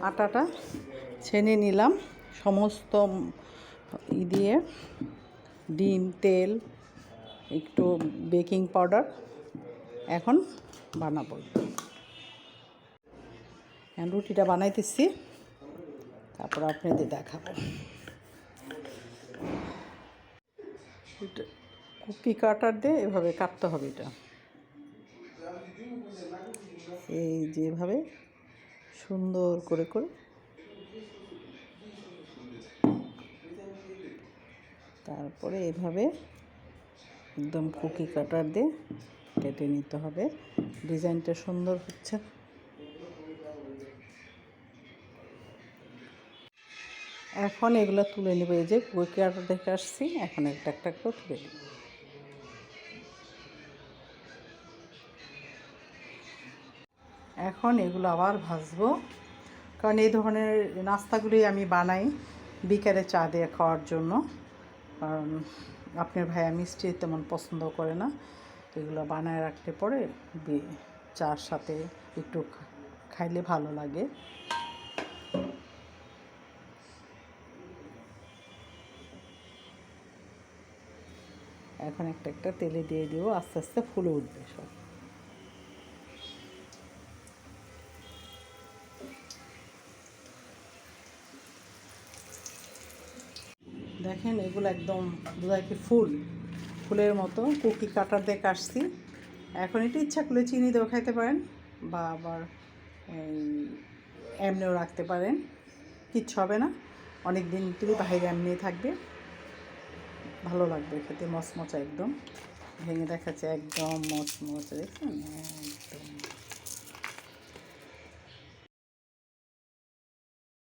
আটাটা ছেনে নিলাম সমস্ত দিয়ে, ডিম, তেল, একটু বেকিং পাউডার। এখন বানাবো, রুটিটা বানাইতেছি, তারপর আপনাদের দেখাবো। কুকি কাটার দিয়ে এভাবে কাটতে হবে। এটা এই যেভাবে সুন্দর করে করে তারপরে এভাবে একদম কুকি কাটার দিয়ে কেটে নিতে হবে। ডিজাইনটা সুন্দর হচ্ছে। এখন এগুলো তুলে নেব। এই যে কুকি কাটার দেখে আসছি, এখন একটা একটা করে তুলে নেব। এখন এগুলো আবার ভাজবো, কারণ এই ধরনের নাস্তাগুলি আমি বানাই বিকেলে চা দিয়ে খাওয়ার জন্য। কারণ আপনার ভাইয়া মিষ্টি তেমন পছন্দ করে না, এগুলো বানায় রাখতে পরে চার সাথে একটু খাইলে ভালো লাগে। এখন একটা একটা তেলে দিয়ে দিব, আস্তে আস্তে ফুলে উঠবে সব। দেখেন এগুলো একদম বোঝায় কি ফুলের মতো কুকি কাটার দিয়ে কাটছি। এখন এটা ইচ্ছা করলে চিনি দিয়েও খাইতে পারেন, বা আবার এমনিও রাখতে পারেন, কিচ্ছু হবে না। অনেক দিন তুমি বাইরে এমনি থাকবে, ভালো লাগবে খেতে, মচমচা একদম। ভেঙে দেখাচ্ছে একদম মচমচা, দেখছেন?